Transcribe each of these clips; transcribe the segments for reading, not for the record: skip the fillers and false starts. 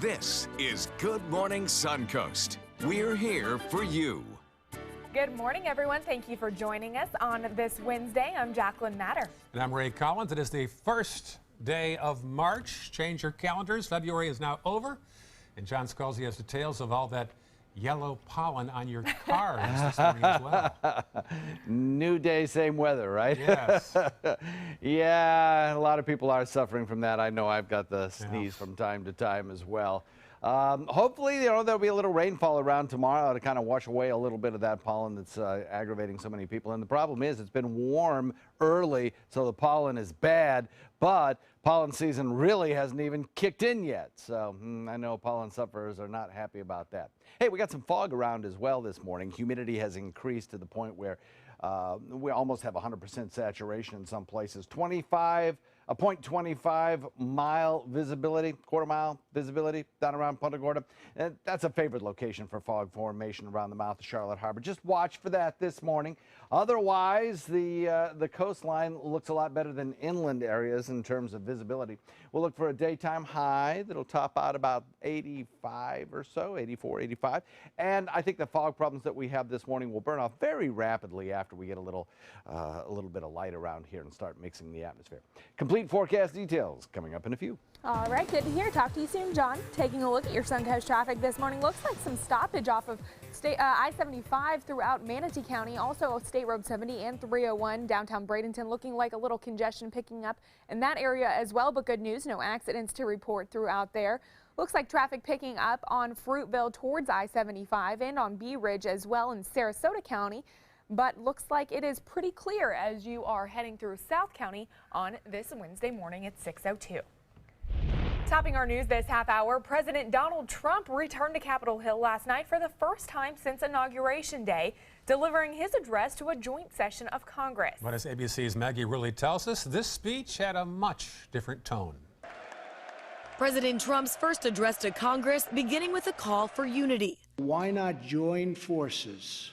This is Good Morning Suncoast. We're here for you. Good morning, everyone. Thank you for joining us on this Wednesday. I'm Jacqueline Matter. And I'm Ray Collins. It is the first day of March. Change your calendars. February is now over. And John Scalzi has details of all that yellow pollen on your cars this morning as well. New day, same weather, right? Yes. Yeah, a lot of people are suffering from that. I know I've got the sneeze from time to time as well. Hopefully, there'll be a little rainfall around tomorrow to kind of wash away a little bit of that pollen that's aggravating so many people. And the problem is it's been warm early, so the pollen is bad, but pollen season really hasn't even kicked in yet. So I know pollen sufferers are not happy about that. Hey, we got some fog around as well this morning. Humidity has increased to the point where we almost have 100% saturation in some places. 0.25 mile visibility, quarter-mile visibility down around Punta Gorda. And that's a favorite location for fog formation around the mouth of Charlotte Harbor. Just watch for that this morning. Otherwise, the coastline looks a lot better than inland areas in terms of visibility. We'll look for a daytime high that'll top out about 85 or so, 84, 85. And I think the fog problems that we have this morning will burn off very rapidly after we get a little bit of light around here and start mixing the atmosphere. Complete forecast details coming up in a few. All right, good to hear. Talk to you soon, John. Taking a look at your Suncoast traffic this morning. Looks like some stoppage off of I-75 throughout Manatee County. Also, State Road 70 and 301 downtown Bradenton looking like a little congestion picking up in that area as well. But good news, no accidents to report throughout there. Looks like traffic picking up on Fruitville towards I-75 and on Bee Ridge as well in Sarasota County. But looks like it is pretty clear as you are heading through South County on this Wednesday morning at 6:02. Topping our news this half hour, President Donald Trump returned to Capitol Hill last night for the first time since Inauguration Day, delivering his address to a joint session of Congress. But as ABC's Maggie Rulli tells us, this speech had a much different tone. President Trump's first address to Congress beginning with a call for unity. Why not join forces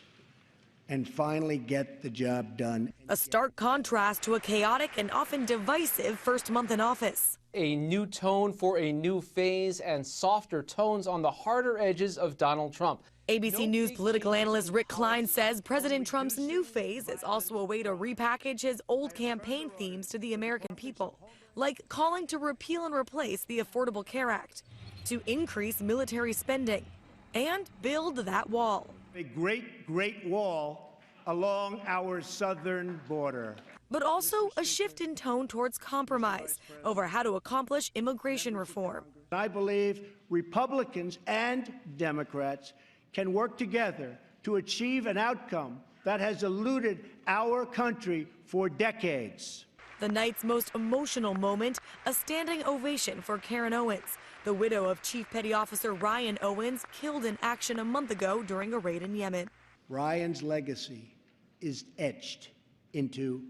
and finally get the job done? A stark contrast to a chaotic and often divisive first month in office. A new tone for a new phase and softer tones on the harder edges of Donald Trump. ABC News political analyst Rick Klein says President Trump's new phase is also a way to repackage his old campaign themes to the American people, like calling to repeal and replace the Affordable Care Act, to increase military spending, and build that wall. A great wall along our southern border. But also a shift in tone towards compromise over how to accomplish immigration reform. I believe Republicans and Democrats can work together to achieve an outcome that has eluded our country for decades. The night's most emotional moment, a standing ovation for Karen Owens, the widow of Chief Petty Officer Ryan Owens, killed in action a month ago during a raid in Yemen. Ryan's legacy is etched into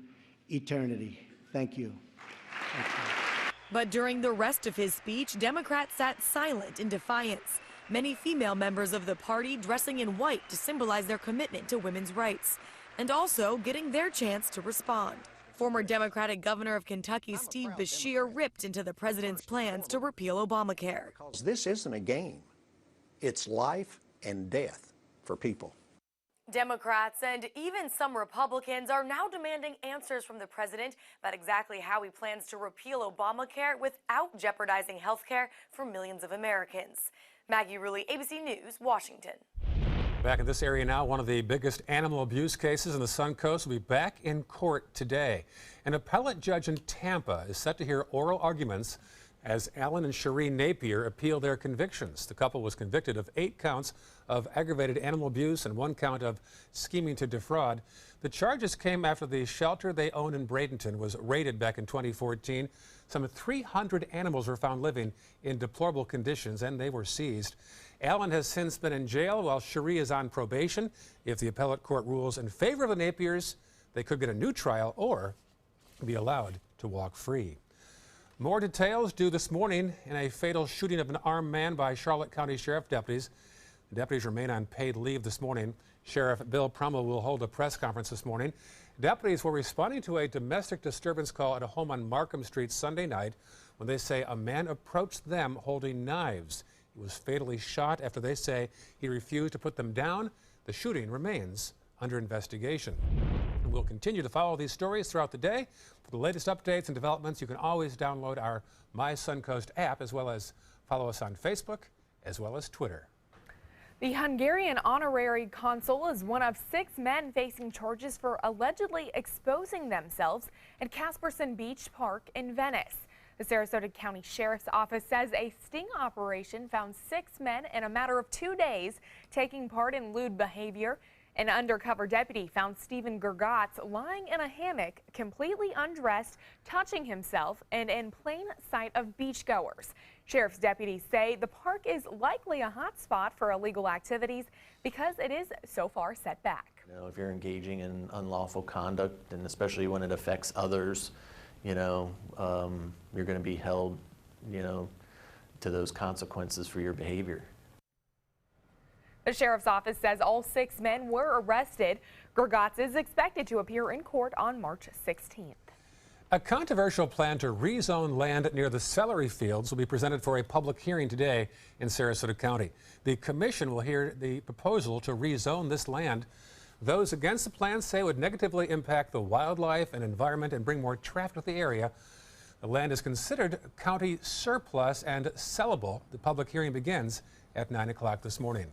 eternity. Thank you. Thank you. But during the rest of his speech, Democrats sat silent in defiance. Many female members of the party dressing in white to symbolize their commitment to women's rights, and also getting their chance to respond. Former Democratic Governor of Kentucky Steve Beshear ripped into the president's plans to repeal Obamacare. This isn't a game. It's life and death for people. Democrats and even some Republicans are now demanding answers from the president about exactly how he plans to repeal Obamacare without jeopardizing health care for millions of Americans. Maggie Rulli, ABC News, Washington. Back in this area now, one of the biggest animal abuse cases in the Suncoast will be back in court today. An appellate judge in Tampa is set to hear oral arguments as Alan and Cherie Napier appeal their convictions. The couple was convicted of 8 counts of aggravated animal abuse and 1 count of scheming to defraud. The charges came after the shelter they own in Bradenton was raided back in 2014. Some 300 animals were found living in deplorable conditions, and they were seized. Alan has since been in jail while Cherie is on probation. If the appellate court rules in favor of the Napiers, they could get a new trial or be allowed to walk free. More details due this morning in a fatal shooting of an armed man by Charlotte County Sheriff deputies. The deputies remain on paid leave this morning. Sheriff Bill Prummel will hold a press conference this morning. Deputies were responding to a domestic disturbance call at a home on Markham Street Sunday night when they say a man approached them holding knives. He was fatally shot after they say he refused to put them down. The shooting remains under investigation. And we'll continue to follow these stories throughout the day. For the latest updates and developments, you can always download our My Suncoast app, as well as follow us on Facebook, as well as Twitter. The Hungarian honorary consul is one of 6 men facing charges for allegedly exposing themselves at Casperson Beach Park in Venice. The Sarasota County Sheriff's Office says a sting operation found 6 men in a matter of 2 days taking part in lewd behavior. An undercover deputy found Stephen Gergatz lying in a hammock, completely undressed, touching himself, and in plain sight of beachgoers. Sheriff's deputies say the park is likely a hot spot for illegal activities because it is so far set back. You know, if you're engaging in unlawful conduct, and especially when it affects others, you know, you're going to be held, you know, to those consequences for your behavior. The sheriff's office says all 6 men were arrested. Gergatz is expected to appear in court on March 16th. A controversial plan to rezone land near the celery fields will be presented for a public hearing today in Sarasota County. The commission will hear the proposal to rezone this land. Those against the plan say it would negatively impact the wildlife and environment and bring more traffic to the area. The land is considered county surplus and sellable. The public hearing begins at 9 o'clock this morning.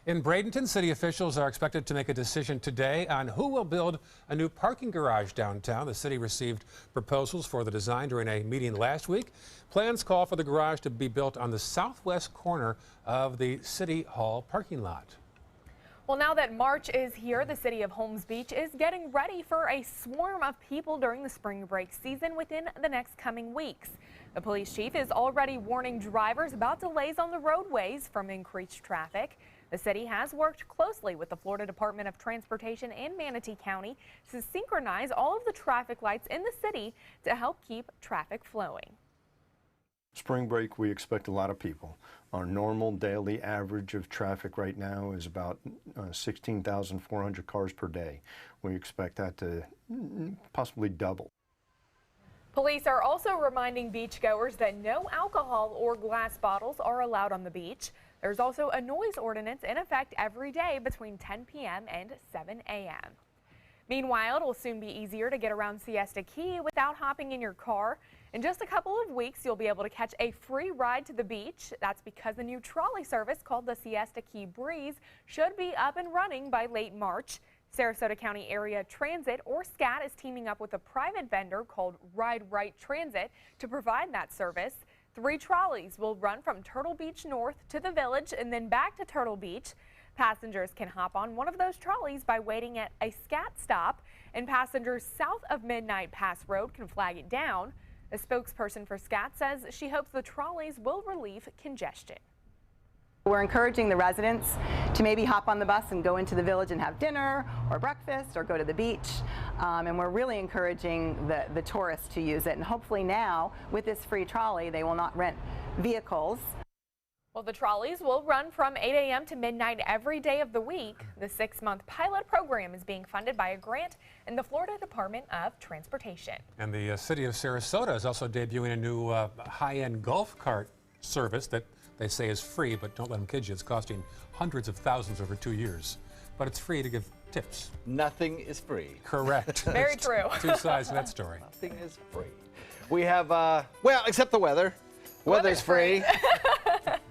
In Bradenton, city officials are expected to make a decision today on who will build a new parking garage downtown. The city received proposals for the design during a meeting last week. Plans call for the garage to be built on the southwest corner of the City Hall parking lot. Well, now that March is here, the city of Holmes Beach is getting ready for a swarm of people during the spring break season within the next coming weeks. The police chief is already warning drivers about delays on the roadways from increased traffic. The city has worked closely with the Florida Department of Transportation and Manatee County to synchronize all of the traffic lights in the city to help keep traffic flowing. Spring break, we expect a lot of people. Our normal daily average of traffic right now is about 16,400 cars per day. We expect that to possibly double. Police are also reminding beachgoers that no alcohol or glass bottles are allowed on the beach. There's also a noise ordinance in effect every day between 10 p.m. and 7 a.m. Meanwhile, it will soon be easier to get around Siesta Key without hopping in your car. In just a couple of weeks, you'll be able to catch a free ride to the beach. That's because the new trolley service called the Siesta Key Breeze should be up and running by late March. Sarasota County Area Transit, or SCAT, is teaming up with a private vendor called Ride Right Transit to provide that service. 3 trolleys will run from Turtle Beach North to the Village and then back to Turtle Beach. Passengers can hop on one of those trolleys by waiting at a SCAT stop, and passengers south of Midnight Pass Road can flag it down. A spokesperson for SCAT says she hopes the trolleys will relieve congestion. We're encouraging the residents to maybe hop on the bus and go into the Village and have dinner or breakfast or go to the beach. And we're really encouraging the tourists to use it. And hopefully now, with this free trolley, they will not rent vehicles. Well, the trolleys will run from 8 a.m. to midnight every day of the week. The 6-month pilot program is being funded by a grant in the Florida Department of Transportation. And the city of Sarasota is also debuting a new high-end golf cart service that they say is free, but don't let them kid you. It's costing hundreds of thousands over 2 years. But it's free to give tips. Nothing is free. Correct. Very true. 2 sides to that story. Nothing is free. We have, well, except the weather. Weather's free.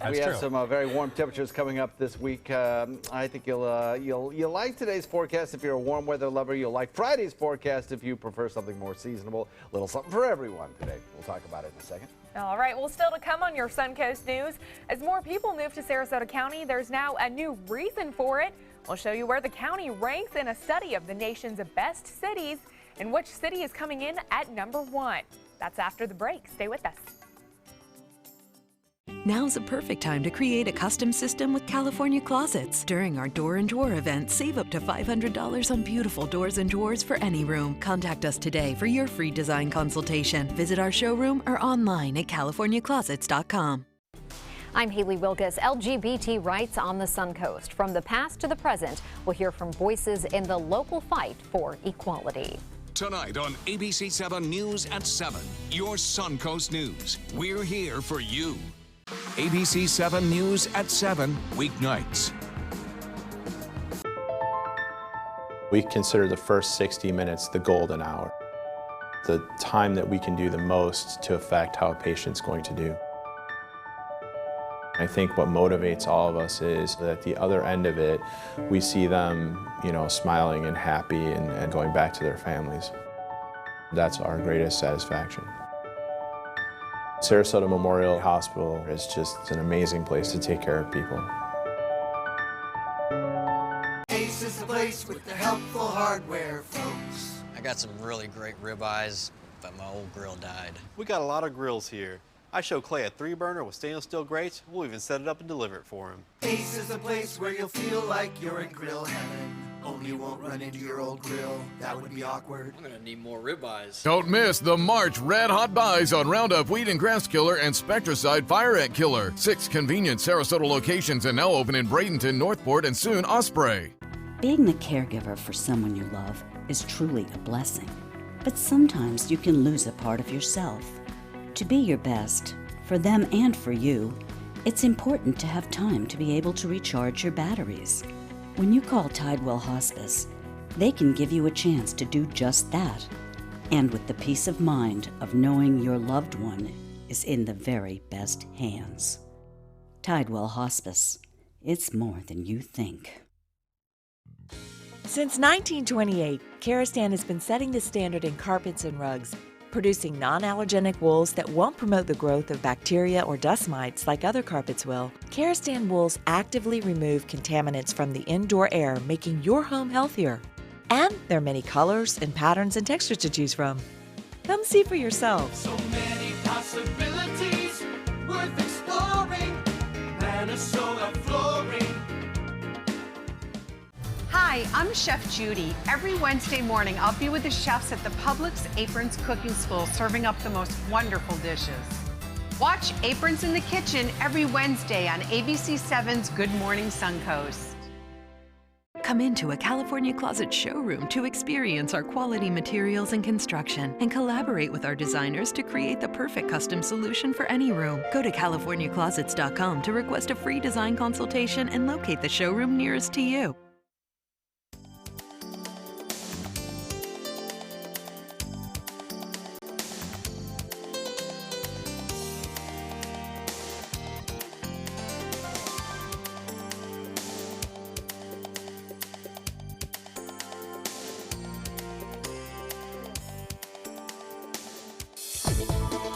We have some very warm temperatures coming up this week. I think you'll like today's forecast if you're a warm weather lover. You'll like Friday's forecast if you prefer something more seasonable. A little something for everyone today. We'll talk about it in a second. All right, well, still to come on your Suncoast News. As more people move to Sarasota County, there's now a new reason for it. We'll show you where the county ranks in a study of the nation's best cities and which city is coming in at #1. That's after the break. Stay with us. Now's the perfect time to create a custom system with California Closets. During our Door and Drawer event, save up to $500 on beautiful doors and drawers for any room. Contact us today for your free design consultation. Visit our showroom or online at californiaclosets.com. I'm Haley Wilkes. LGBT rights on the Suncoast. From the past to the present, we'll hear from voices in the local fight for equality. Tonight on ABC 7 News at 7, your Suncoast News. We're here for you. ABC 7 News at 7 weeknights. We consider the first 60 minutes the golden hour, the time that we can do the most to affect how a patient's going to do. I think what motivates all of us is that at the other end of it, we see them, smiling and happy and going back to their families. That's our greatest satisfaction. Sarasota Memorial Hospital is just an amazing place to take care of people. Ace is the place with the helpful hardware, folks. I got some really great ribeyes, but my old grill died. We got a lot of grills here. I show Clay a 3-burner with stainless steel grates. We'll even set it up and deliver it for him. Ace is the place where you'll feel like you're in grill heaven. Only you won't run into your old grill. That would be awkward. I'm gonna need more ribeyes. Don't miss the March Red Hot Buys on Roundup Weed and Grass Killer and Spectracide Fire Ant Killer. 6 convenient Sarasota locations and now open in Bradenton, Northport, and soon Osprey. Being the caregiver for someone you love is truly a blessing. But sometimes you can lose a part of yourself. To be your best, for them and for you, it's important to have time to be able to recharge your batteries. When you call Tidewell Hospice, they can give you a chance to do just that, and with the peace of mind of knowing your loved one is in the very best hands. Tidewell Hospice. It's more than you think. Since 1928, Karastan has been setting the standard in carpets and rugs, producing non-allergenic wools that won't promote the growth of bacteria or dust mites like other carpets will. Karastan wools actively remove contaminants from the indoor air, making your home healthier. And there are many colors and patterns and textures to choose from. Come see for yourself. So many possibilities worth exploring. Minnesota Flooring. Hi, I'm Chef Judy. Every Wednesday morning, I'll be with the chefs at the Publix Aprons Cooking School serving up the most wonderful dishes. Watch Aprons in the Kitchen every Wednesday on ABC 7's Good Morning Suncoast. Come into a California Closet showroom to experience our quality materials and construction and collaborate with our designers to create the perfect custom solution for any room. Go to CaliforniaClosets.com to request a free design consultation and locate the showroom nearest to you.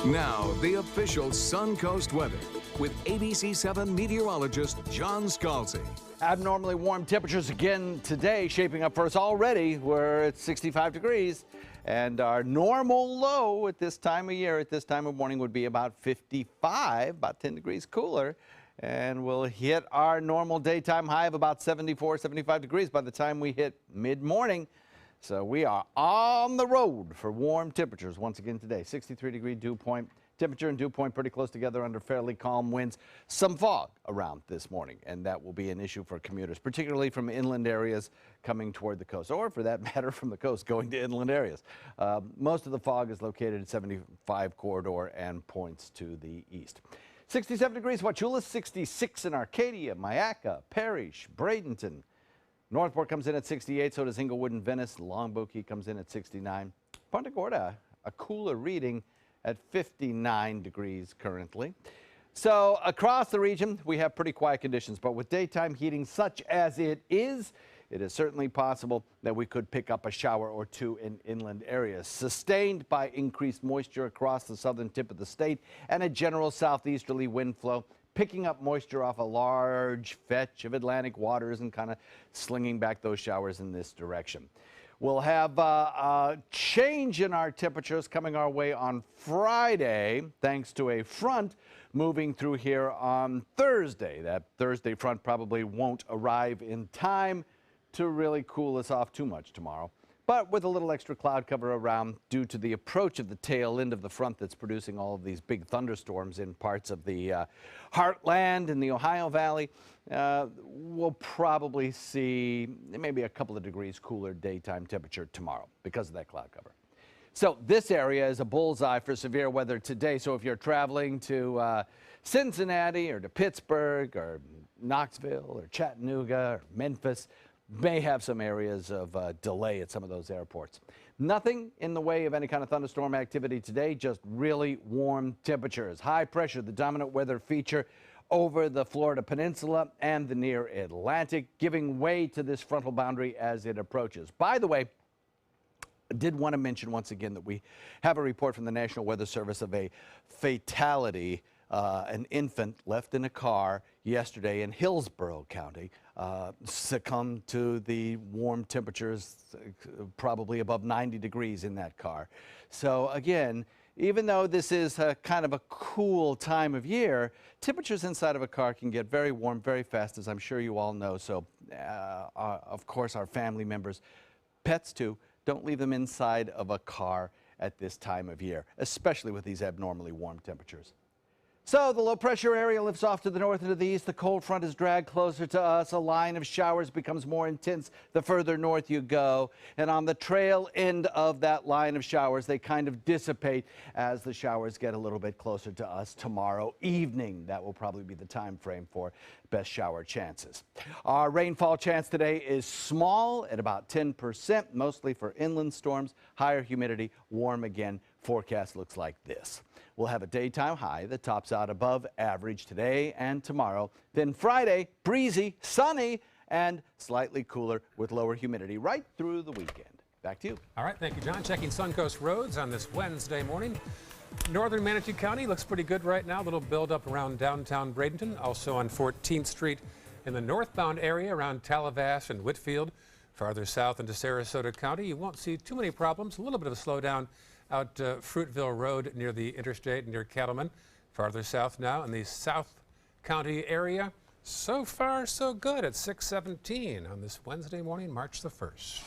Now, the official Suncoast weather with ABC 7 meteorologist John Scalzi. Abnormally warm temperatures again today, shaping up for us already. We're at 65 degrees, and our normal low at this time of year, at this time of morning, would be about 55, about 10 degrees cooler. And we'll hit our normal daytime high of about 74, 75 degrees by the time we hit mid-morning. So we are on the road for warm temperatures once again today. 63-degree dew point. Temperature and dew point pretty close together under fairly calm winds. Some fog around this morning, and that will be an issue for commuters, particularly from inland areas coming toward the coast, or for that matter, from the coast going to inland areas. Most of the fog is located at 75 corridor and points to the east. 67 degrees, Wauchula, 66 in Arcadia, Myakka, Parrish, Bradenton. Northport comes in at 68, so does Inglewood and Venice. Longboat Key comes in at 69. Punta Gorda, a cooler reading at 59 degrees currently. So across the region, we have pretty quiet conditions, but with daytime heating such as it is certainly possible that we could pick up a shower or two in inland areas, sustained by increased moisture across the southern tip of the state and a general southeasterly wind flow, picking up moisture off a large fetch of Atlantic waters and kind of slinging back those showers in this direction. We'll have a change in our temperatures coming our way on Friday, thanks to a front moving through here on Thursday. That Thursday front probably won't arrive in time to really cool us off too much tomorrow, but with a little extra cloud cover around due to the approach of the tail end of the front that's producing all of these big thunderstorms in parts of the heartland and the Ohio Valley. We'll probably see maybe a couple of degrees cooler daytime temperature tomorrow because of that cloud cover. So this area is a bullseye for severe weather today. So if you're traveling to Cincinnati or to Pittsburgh or Knoxville or Chattanooga or Memphis may have some areas of delay at some of those airports. Nothing in the way of any kind of thunderstorm activity today, just really warm temperatures. High pressure, the dominant weather feature over the Florida Peninsula and the near Atlantic, giving way to this frontal boundary as it approaches. By the way, I did want to mention once again that we have a report from the National Weather Service of a fatality. An infant left in a car yesterday in Hillsborough County succumbed to the warm temperatures, probably above 90 degrees in that car. So again, even though this is kind of a cool time of year, temperatures inside of a car can get very warm very fast, as I'm sure you all know. So of course, our family members, pets too, don't leave them inside of a car at this time of year, especially with these abnormally warm temperatures. So the low pressure area lifts off to the north and to the east. The cold front is dragged closer to us. A line of showers becomes more intense the further north you go. And on the trail end of that line of showers, they kind of dissipate as the showers get a little bit closer to us tomorrow evening. That will probably be the time frame for best shower chances. Our rainfall chance today is small at about 10%, mostly for inland storms. Higher humidity, warm again. Forecast looks like this. We'll have a daytime high that tops out above average today and tomorrow. Then Friday, breezy, sunny, and slightly cooler with lower humidity right through the weekend. Back to you. All right, thank you, John. Checking Suncoast roads on this Wednesday morning. Northern Manatee County looks pretty good right now. A little buildup around downtown Bradenton. Also on 14th Street in the northbound area around Talavash and Whitfield. Farther south into Sarasota County, you won't see too many problems. A little bit of a slowdown out Fruitville Road near the interstate near Cattleman. Farther south now in the South County area. So far, so good at 6:17 on this Wednesday morning, March the 1st.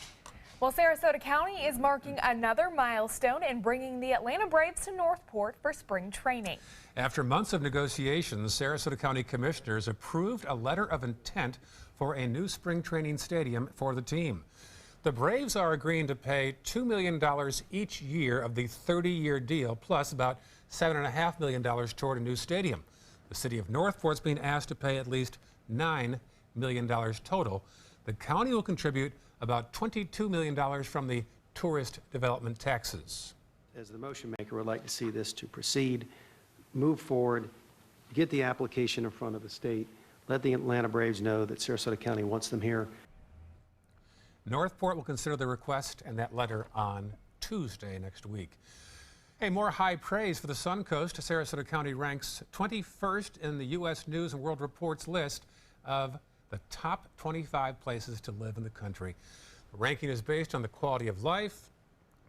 Well, Sarasota County is marking another milestone in bringing the Atlanta Braves to Northport for spring training. After months of negotiations, Sarasota County commissioners approved a letter of intent for a new spring training stadium for the team. The Braves are agreeing to pay $2 million each year of the 30-year deal, plus about $7.5 million toward a new stadium. The city of Northport's being asked to pay at least $9 million total. The county will contribute about $22 million from the tourist development taxes. As the motion maker, would like to see this to proceed, move forward, get the application in front of the state, let the Atlanta Braves know that Sarasota County wants them here. Northport will consider the request and that letter on Tuesday next week. Hey, more high praise for the Suncoast. Sarasota County ranks 21st in the U.S. News and World Report's list of the top 25 places to live in the country. The ranking is based on the quality of life,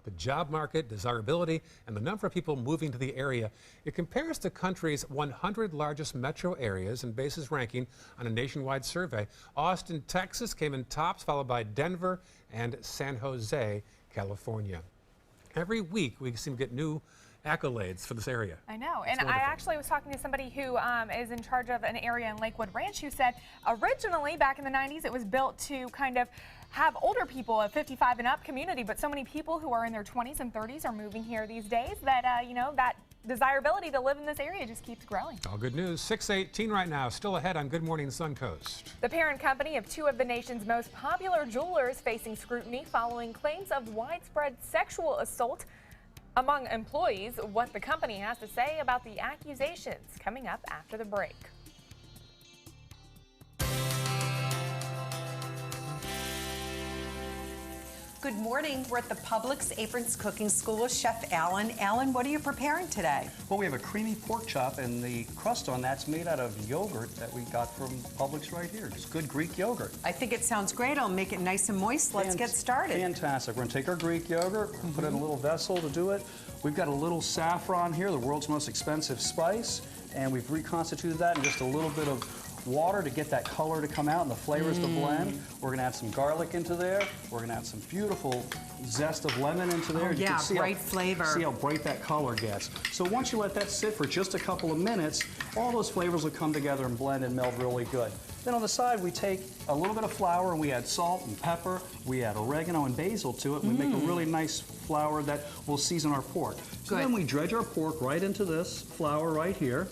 the job market, desirability, and the number of people moving to the area. It compares the country's 100 largest metro areas and bases ranking on a nationwide survey. Austin, Texas came in tops, followed by Denver and San Jose, California. Every week we seem to get new accolades for this area. I know, and I actually was talking to somebody who is in charge of an area in Lakewood Ranch who said originally back in the 90s it was built to kind of have older people, a 55 and up community, but so many people who are in their 20s and 30s are moving here these days that, you know, that desirability to live in this area just keeps growing. All good news. 6:18 right now, still ahead on Good Morning Suncoast. The parent company of two of the nation's most popular jewelers facing scrutiny following claims of widespread sexual assault among employees. What the company has to say about the accusations coming up after the break. Good morning. We're at the Publix Aprons Cooking School with Chef Alan. Alan, what are you preparing today? Well, we have a creamy pork chop, and the crust on that's made out of yogurt that we got from Publix right here. Just good Greek yogurt. I think it sounds great. I'll make it nice and moist. Let's get started. Fantastic. We're going to take our Greek yogurt, put it in a little vessel to do it. We've got a little saffron here, the world's most expensive spice, and we've reconstituted that in just a little bit of water to get that color to come out and the flavors to blend. We're going to add some garlic into there. We're going to add some beautiful zest of lemon into there. Oh, yeah, bright flavor. See how bright that color gets. So once you let that sit for just a couple of minutes, all those flavors will come together and blend and meld really good. Then on the side, we take a little bit of flour and we add salt and pepper. We add oregano and basil to it. And we make a really nice flour that will season our pork. So then we dredge our pork right into this flour right here.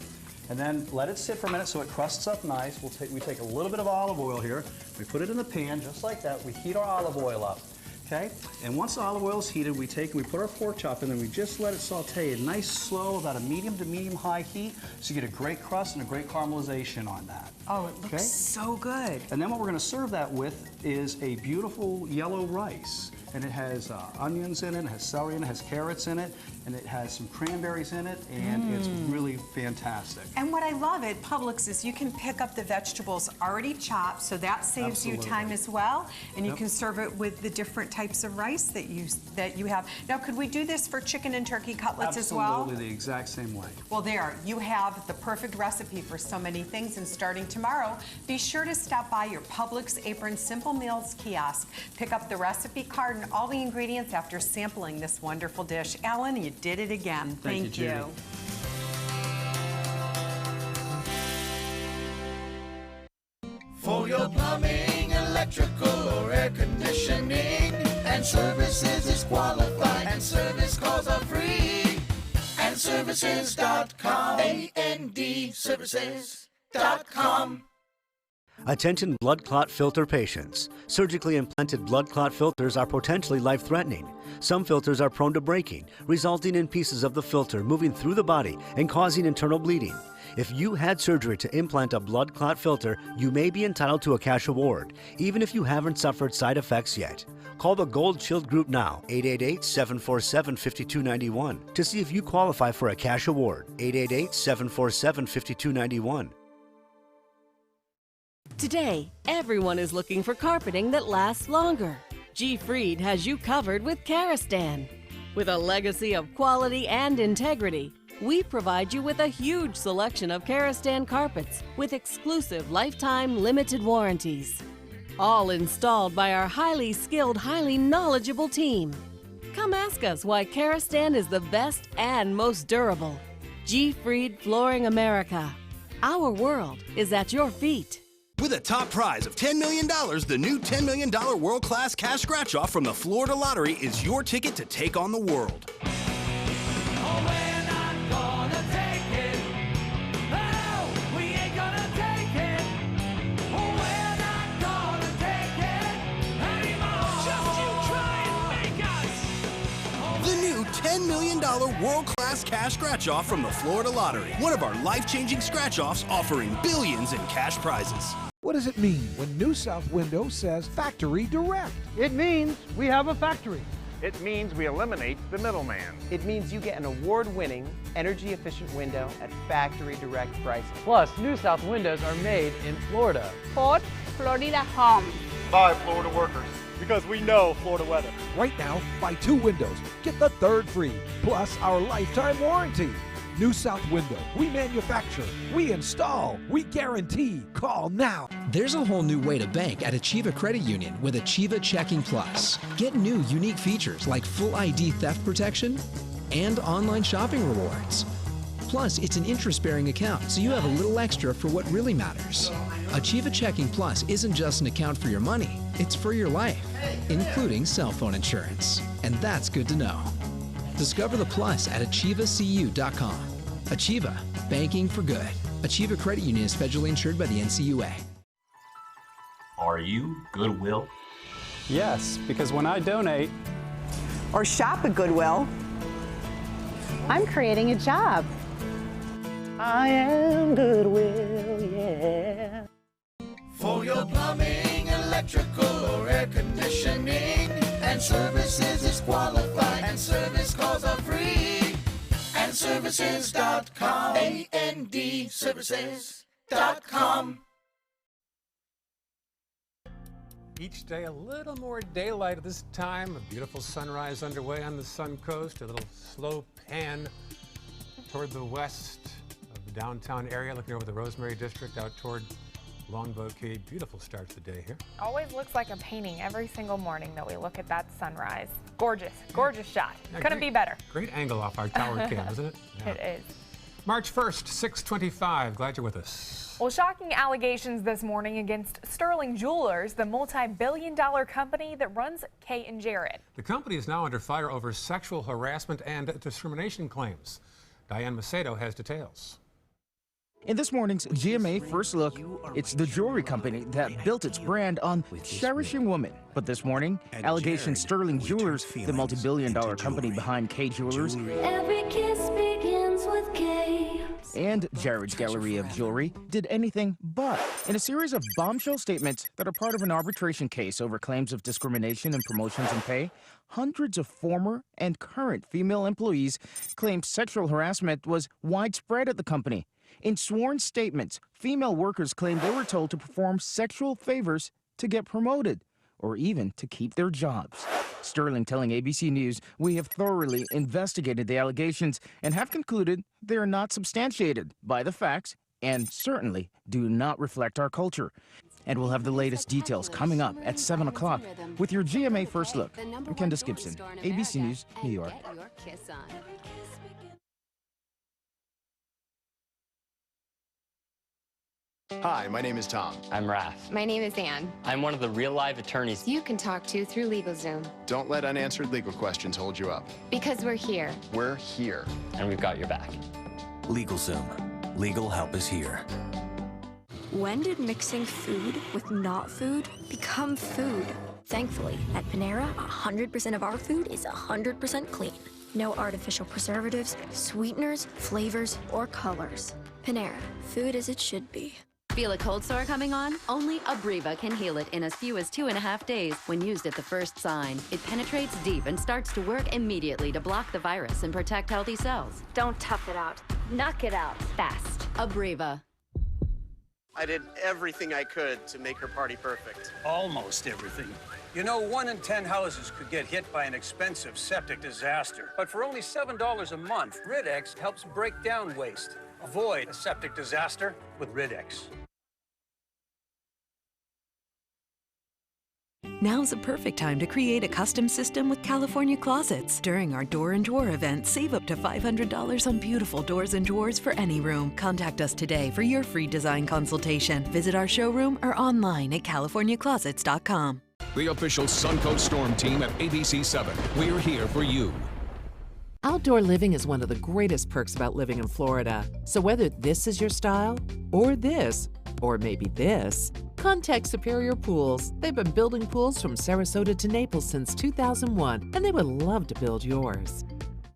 and then let it sit for a minute so it crusts up nice. We take a little bit of olive oil here. We put it in the pan just like that. We heat our olive oil up. Okay, and once the olive oil is heated, we put our pork chop in, and we just let it saute at nice, slow, about a medium to medium-high heat, so you get a great crust and a great caramelization on that. Oh, it looks so good. And then what we're going to serve that with is a beautiful yellow rice. And it has onions in it, it has celery in it, it has carrots in it, and it has some cranberries in it, and it's really fantastic. And what I love at Publix is you can pick up the vegetables already chopped, so that saves you time as well, and you can serve it with the different types of rice that you have. Now, could we do this for chicken and turkey cutlets as well? Absolutely, the exact same way. Well, there, you have the perfect recipe for so many things, and starting tomorrow, be sure to stop by your Publix Apron Simple Meals kiosk. Pick up the recipe card and all the ingredients after sampling this wonderful dish. Alan, you did it again. Thank you. Judy. For your plumbing, electrical, or air conditioning, and services is qualified, and service calls are free. And services.com, A-N-D, services.com. Attention blood clot filter patients. Surgically implanted blood clot filters are potentially life-threatening. Some filters are prone to breaking, resulting in pieces of the filter moving through the body and causing internal bleeding. If you had surgery to implant a blood clot filter, you may be entitled to a cash award, even if you haven't suffered side effects yet. Call the Gold Shield Group now, 888-747-5291, to see if you qualify for a cash award, 888-747-5291. Today, everyone is looking for carpeting that lasts longer. G. Fried has you covered with Karastan. With a legacy of quality and integrity, we provide you with a huge selection of Karastan carpets with exclusive lifetime limited warranties. All installed by our highly skilled, highly knowledgeable team. Come ask us why Karastan is the best and most durable. G. Fried Flooring America. Our world is at your feet. With a top prize of $10 million, the new $10 million world-class cash scratch-off from the Florida Lottery is your ticket to take on the world. $10 million world-class cash scratch-off from the Florida Lottery. One of our life-changing scratch-offs offering billions in cash prizes. What does it mean when New South Window says Factory Direct? It means we have a factory. It means we eliminate the middleman. It means you get an award-winning, energy-efficient window at factory direct prices. Plus, New South windows are made in Florida. Fort Florida Home. By Florida workers. Because we know Florida weather. Right now, buy 2 windows, get the 3rd free, plus our lifetime warranty. New South Window, we manufacture, we install, we guarantee. Call now. There's a whole new way to bank at Achieva Credit Union with Achieva Checking Plus. Get new unique features like full ID theft protection and online shopping rewards. Plus, it's an interest-bearing account, so you have a little extra for what really matters. Achieva Checking Plus isn't just an account for your money, it's for your life, including cell phone insurance. And that's good to know. Discover the plus at achievacu.com. Achieva, banking for good. Achieva Credit Union is federally insured by the NCUA. Are you Goodwill? Yes, because when I donate or shop at Goodwill, I'm creating a job. I am Goodwill, yeah. For your plumbing, electrical, or air conditioning, and services is qualified, and service calls are free. And services.com, A-N-D, services.com. Each day a little more daylight at this time. A beautiful sunrise underway on the Suncoast. A little slow pan toward the west of the downtown area, looking over the Rosemary District out toward Longboat Key. Beautiful start to the day here. Always looks like a painting every single morning that we look at that sunrise. Gorgeous, gorgeous shot. Yeah, Couldn't be better. Great angle off our tower cam, isn't it? Yeah. It is. March 1st, 6:25. Glad you're with us. Well, shocking allegations this morning against Sterling Jewelers, the multi-billion-dollar company that runs Kay and Jared. The company is now under fire over sexual harassment and discrimination claims. Diane Macedo has details. In this morning's GMA First Look, it's the jewelry company that built its brand on cherishing women. But this morning, allegation Sterling Jewelers, the multi-billion-dollar company behind K Jewelers, Every kiss begins with K. and Jared's Gallery of Jewelry did anything but. In a series of bombshell statements that are part of an arbitration case over claims of discrimination in promotions and pay, hundreds of former and current female employees claimed sexual harassment was widespread at the company. In sworn statements, female workers claimed they were told to perform sexual favors to get promoted, or even to keep their jobs. Sterling telling ABC News, "We have thoroughly investigated the allegations and have concluded they are not substantiated by the facts and certainly do not reflect our culture." And we'll have the latest details coming up at 7 o'clock with your GMA First Look. I'm Candace Gibson, ABC News, New York. Hi, my name is Tom. I'm Raph. My name is Anne. I'm one of the real live attorneys You can talk to through LegalZoom. Don't let unanswered legal questions hold you up. Because we're here. We're here. and we've got your back. LegalZoom. Legal help is here. When did mixing food with not food become food? Thankfully, at Panera, 100% of our food is 100% clean. No artificial preservatives, sweeteners, flavors, or colors. Panera, food as it should be. Feel a cold sore coming on? Only Abreva can heal it in as few as 2.5 days when used at the first sign. It penetrates deep and starts to work immediately to block the virus and protect healthy cells. Don't tough it out. Knock it out fast. Abreva. I did everything I could to make her party perfect. Almost everything. You know, 1 in 10 houses could get hit by an expensive septic disaster. But for only $7 a month, Rid-X helps break down waste. Avoid a septic disaster with Rid-X. Now's the perfect time to create a custom system with California Closets. During our Door and Drawer event, save up to $500 on beautiful doors and drawers for any room. Contact us today for your free design consultation. Visit our showroom or online at californiaclosets.com. The official Suncoast Storm team at ABC 7. We're here for you. Outdoor living is one of the greatest perks about living in Florida. So whether this is your style, or this, or maybe this, contact Superior Pools. They've been building pools from Sarasota to Naples since 2001, and they would love to build yours.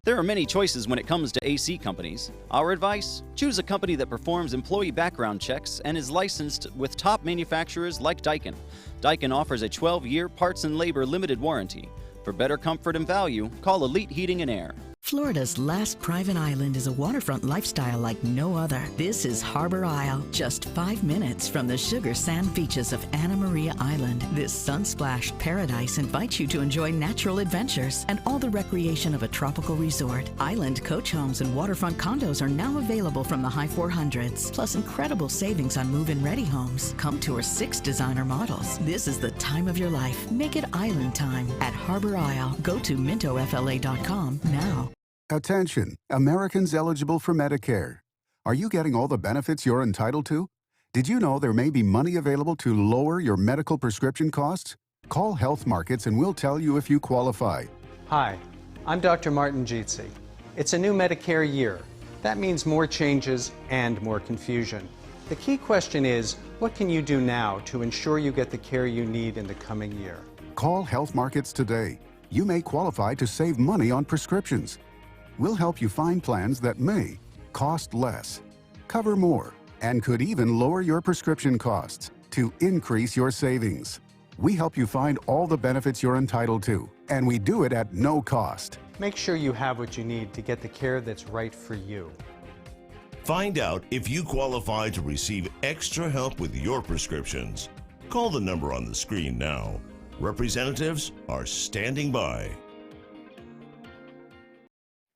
There are many choices when it comes to AC companies. Our advice? Choose a company that performs employee background checks and is licensed with top manufacturers like Daikin. Daikin offers a 12-year parts and labor limited warranty. For better comfort and value, call Elite Heating and Air. Florida's last private island is a waterfront lifestyle like no other. This is Harbor Isle, just 5 minutes from the sugar sand beaches of Anna Maria Island. This sun-splashed paradise invites you to enjoy natural adventures and all the recreation of a tropical resort. Island coach homes and waterfront condos are now available from the high 400s, plus incredible savings on move-in ready homes. Come tour 6 designer models. This is the time of your life. Make it island time at Harbor Isle. Go to mintofla.com now. Attention, Americans eligible for Medicare. Are you getting all the benefits you're entitled to? Did you know there may be money available to lower your medical prescription costs? Call Health Markets and we'll tell you if you qualify. Hi, I'm Dr. Martin Jeetsi. It's a new Medicare year. That means more changes and more confusion. The key question is, what can you do now to ensure you get the care you need in the coming year? Call Health Markets today. You may qualify to save money on prescriptions. We'll help you find plans that may cost less, cover more, and could even lower your prescription costs to increase your savings. We help you find all the benefits you're entitled to, and we do it at no cost. Make sure you have what you need to get the care that's right for you. Find out if you qualify to receive extra help with your prescriptions. Call the number on the screen now. Representatives are standing by.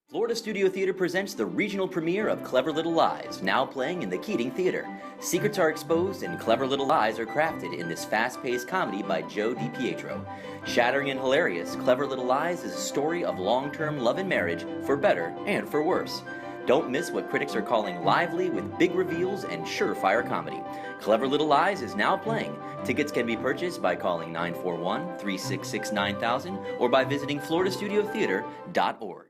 Florida Studio Theater presents the regional premiere of Clever Little Lies, now playing in the Keating Theater. Secrets are exposed and clever little lies are crafted in this fast-paced comedy by Joe DiPietro. Shattering and hilarious, Clever Little Lies is a story of long-term love and marriage, for better and for worse. Don't miss what critics are calling lively with big reveals and surefire comedy. Clever Little Lies is now playing. Tickets can be purchased by calling 941-366-9000 or by visiting floridastudiotheater.org.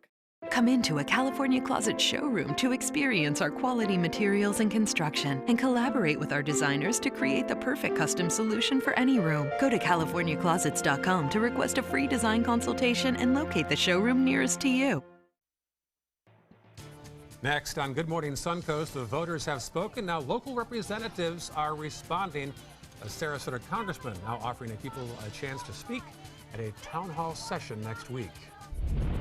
Come into a California Closet showroom to experience our quality materials and construction and collaborate with our designers to create the perfect custom solution for any room. Go to CaliforniaClosets.com to request a free design consultation and locate the showroom nearest to you. Next on Good Morning Suncoast, the voters have spoken. Now local representatives are responding. A Sarasota congressman now offering people a chance to speak at a town hall session next week.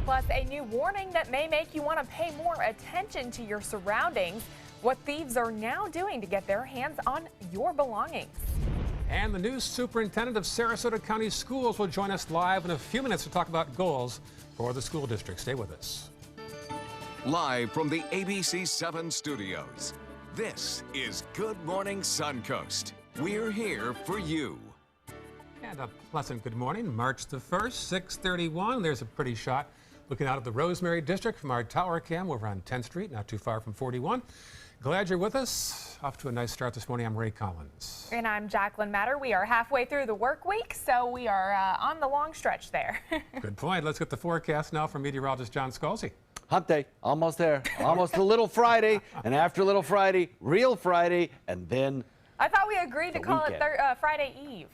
Plus, a new warning that may make you want to pay more attention to your surroundings. What thieves are now doing to get their hands on your belongings. And the new superintendent of Sarasota County Schools will join us live in a few minutes to talk about goals for the school district. Stay with us. Live from the ABC 7 studios, this is Good Morning Suncoast. We're here for you. And a pleasant good morning. March the 1st, 6:31. There's a pretty shot looking out of the Rosemary District from our tower cam over on 10th Street, not too far from 41. Glad you're with us. Off to a nice start this morning. I'm Ray Collins. And I'm Jacqueline Matter. We are halfway through the work week, so we are on the long stretch there. Good point. Let's get the forecast now from meteorologist John Scalzi. Hump day, almost there. Almost a Little Friday, and after Little Friday, Real Friday, and then I thought we agreed to call it Friday Eve.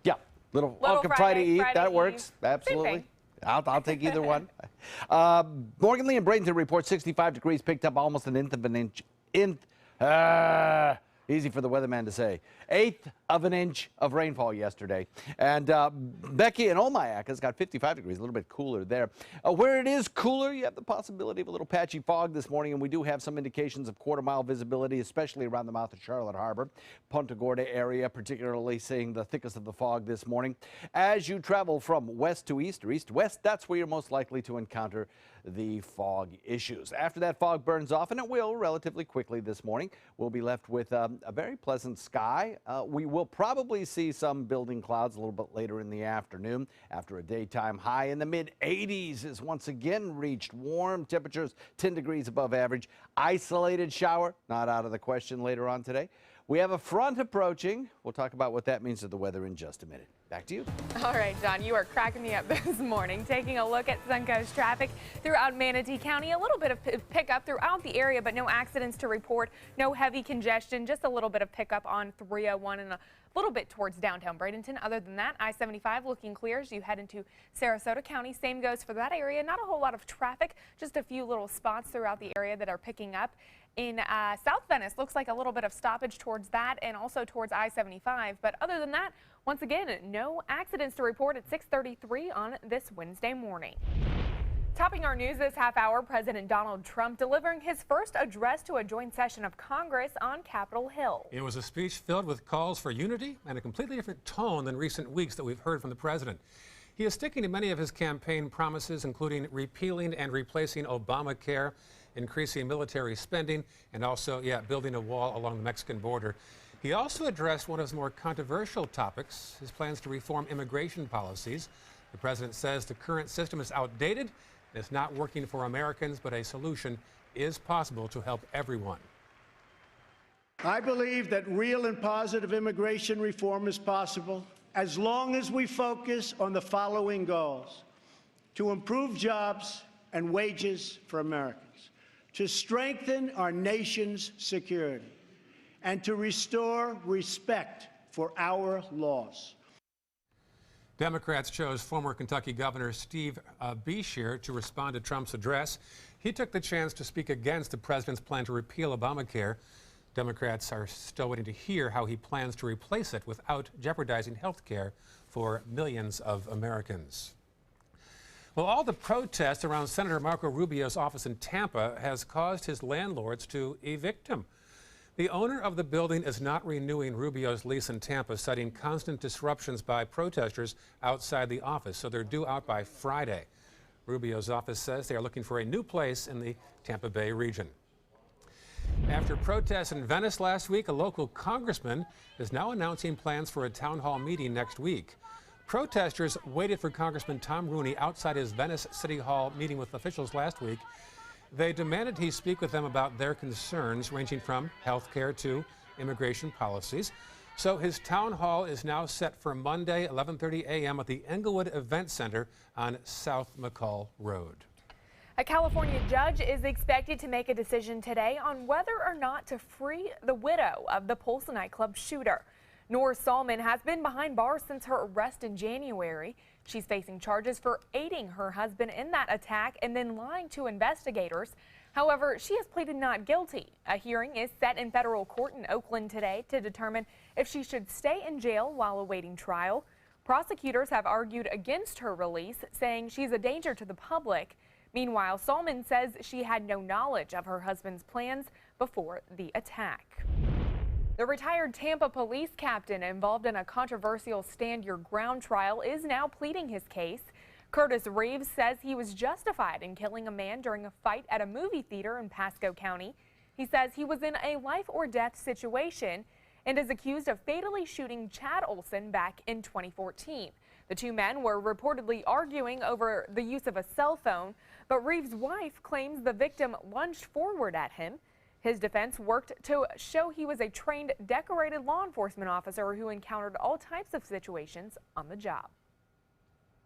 yeah, Little Friday Eve. That works. Absolutely. I'll take either one. Morgan Lee and Bradenton report 65 degrees, picked up almost an eighth of an inch. Easy for the weatherman to say. Eighth of an inch of rainfall yesterday. And Becky and Omayak has got 55 degrees, a little bit cooler there. Where it is cooler, you have the possibility of a little patchy fog this morning, and we do have some indications of quarter-mile visibility, especially around the mouth of Charlotte Harbor. Punta Gorda area, particularly seeing the thickest of the fog this morning. As you travel from west to east or east to west, that's where you're most likely to encounter the fog issues. After that fog burns off, and it will relatively quickly this morning, we'll be left with a very pleasant sky. We will probably see some building clouds a little bit later in the afternoon after a daytime high in the mid-80s is once again reached. Warm temperatures 10 degrees above average. Isolated shower, not out of the question later on today. We have a front approaching. We'll talk about what that means to the weather in just a minute. Back to you. All right, John, you are cracking me up this morning. Taking a look at Suncoast traffic throughout Manatee County. A little bit of pickup throughout the area, but no accidents to report. No heavy congestion, just a little bit of pickup on 301 and a little bit towards downtown Bradenton. Other than that, I-75 looking clear as you head into Sarasota County. Same goes for that area. Not a whole lot of traffic, just a few little spots throughout the area that are picking up. In South Venice, looks like a little bit of stoppage towards that and also towards I-75. But other than that, once again, no accidents to report at 6:33 on this Wednesday morning. Topping our news this half hour, President Donald Trump delivering his first address to a joint session of Congress on Capitol Hill. It was a speech filled with calls for unity and a completely different tone than recent weeks that we've heard from the president. He is sticking to many of his campaign promises, including repealing and replacing Obamacare, increasing military spending, and also, building a wall along the Mexican border. He also addressed one of his more controversial topics, his plans to reform immigration policies. The president says the current system is outdated and it's not working for Americans, but a solution is possible to help everyone. I believe that real and positive immigration reform is possible as long as we focus on the following goals: to improve jobs and wages for Americans, to strengthen our nation's security, and to restore respect for our laws. Democrats chose former Kentucky Governor Steve Beshear to respond to Trump's address. He took the chance to speak against the president's plan to repeal Obamacare. Democrats are still waiting to hear how he plans to replace it without jeopardizing health care for millions of Americans. Well, all the protests around Senator Marco Rubio's office in Tampa has caused his landlords to evict him. The owner of the building is not renewing Rubio's lease in Tampa, citing constant disruptions by protesters outside the office, so they're due out by Friday. Rubio's office says they are looking for a new place in the Tampa Bay region. After protests in Venice last week, a local congressman is now announcing plans for a town hall meeting next week. Protesters waited for Congressman Tom Rooney outside his Venice City Hall meeting with officials last week. They demanded he speak with them about their concerns, ranging from health care to immigration policies. So his town hall is now set for Monday, 11:30 a.m. at the Englewood Event Center on South McCall Road. A California judge is expected to make a decision today on whether or not to free the widow of the Pulse nightclub shooter. Nora Salmon has been behind bars since her arrest in January. She's facing charges for aiding her husband in that attack and then lying to investigators. However, she has pleaded not guilty. A hearing is set in federal court in Oakland today to determine if she should stay in jail while awaiting trial. Prosecutors have argued against her release, saying she's a danger to the public. Meanwhile, Salmon says she had no knowledge of her husband's plans before the attack. The retired Tampa police captain involved in a controversial Stand Your Ground trial is now pleading his case. Curtis Reeves says he was justified in killing a man during a fight at a movie theater in Pasco County. He says he was in a life or death situation and is accused of fatally shooting Chad Olson back in 2014. The two men were reportedly arguing over the use of a cell phone, but Reeves' wife claims the victim lunged forward at him. His defense worked to show he was a trained, decorated law enforcement officer who encountered all types of situations on the job.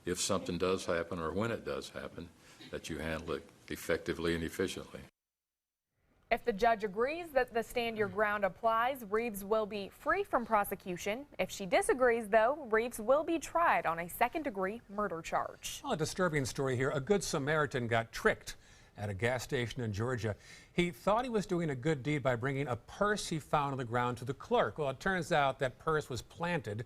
If something does happen, or when it does happen, that you handle it effectively and efficiently. If the judge agrees that the Stand Your Ground applies, Reeves will be free from prosecution. If she disagrees, though, Reeves will be tried on a second-degree murder charge. Well, a disturbing story here. A Good Samaritan got tricked at a gas station in Georgia. He thought he was doing a good deed by bringing a purse he found on the ground to the clerk. Well, it turns out that purse was planted.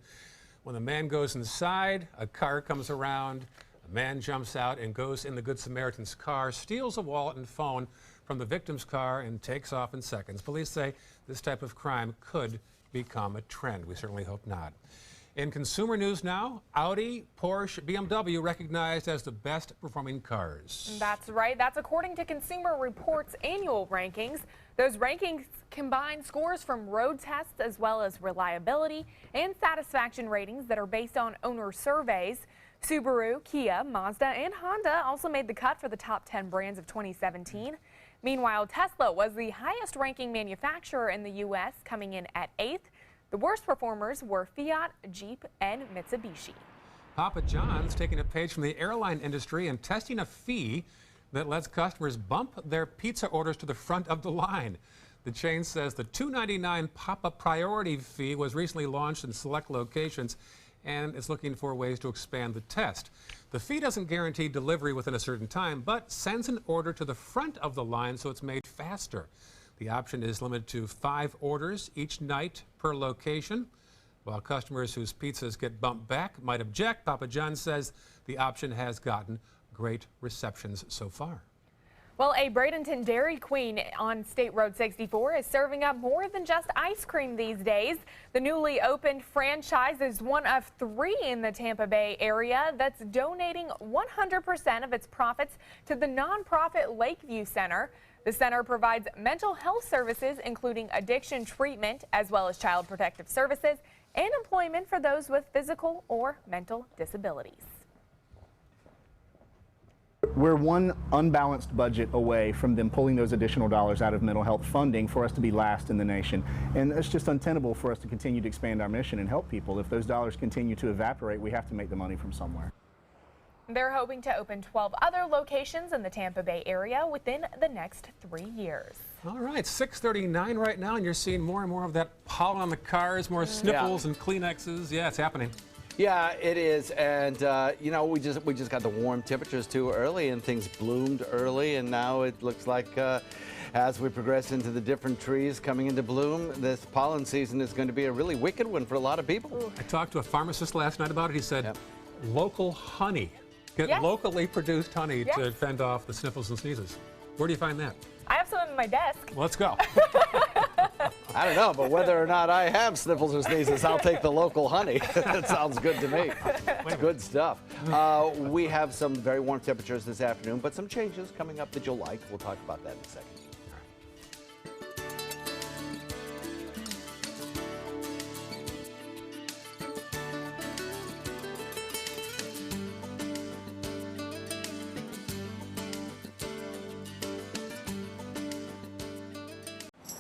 When the man goes inside, a car comes around, a man jumps out and goes in the Good Samaritan's car, steals a wallet and phone from the victim's car and takes off in seconds. Police say this type of crime could become a trend. We certainly hope not. In consumer news now, Audi, Porsche, BMW recognized as the best performing cars. That's right. That's according to Consumer Reports' annual rankings. Those rankings combine scores from road tests as well as reliability and satisfaction ratings that are based on owner surveys. Subaru, Kia, Mazda, and Honda also made the cut for the top 10 brands of 2017. Meanwhile, Tesla was the highest ranking manufacturer in the U.S., coming in at 8th. The worst performers were Fiat, Jeep, and Mitsubishi. Papa John's taking a page from the airline industry and testing a fee that lets customers bump their pizza orders to the front of the line. The chain says the $2.99 Papa Priority fee was recently launched in select locations and is looking for ways to expand the test. The fee doesn't guarantee delivery within a certain time, but sends an order to the front of the line so it's made faster. The option is limited to 5 orders each night per location. While customers whose pizzas get bumped back might object, Papa John's says the option has gotten great receptions so far. Well, a Bradenton Dairy Queen on State Road 64 is serving up more than just ice cream these days. The newly opened franchise is one of 3 in the Tampa Bay area that's donating 100% of its profits to the nonprofit Lakeview Center. The center provides mental health services, including addiction treatment, as well as child protective services and employment for those with physical or mental disabilities. We're one unbalanced budget away from them pulling those additional dollars out of mental health funding for us to be last in the nation. And it's just untenable for us to continue to expand our mission and help people. If those dollars continue to evaporate, we have to make the money from somewhere. They're hoping to open 12 other locations in the Tampa Bay area within the next 3 years. All right, 6:39 right now, and you're seeing more and more of that pollen on the cars, more sniffles and Kleenexes. Yeah, it's happening. Yeah, it is, and you know, we just got the warm temperatures too early, and things bloomed early, and now it looks like as we progress into the different trees coming into bloom, this pollen season is going to be a really wicked one for a lot of people. Ooh. I talked to a pharmacist last night about it. He said, local honey, get locally produced honey to fend off the sniffles and sneezes. Where do you find that? I have some in my desk. Let's go. I don't know, but whether or not I have sniffles or sneezes, I'll take the local honey. That sounds good to me. It's good stuff. We have some very warm temperatures this afternoon, but some changes coming up that you'll like. We'll talk about that in a second.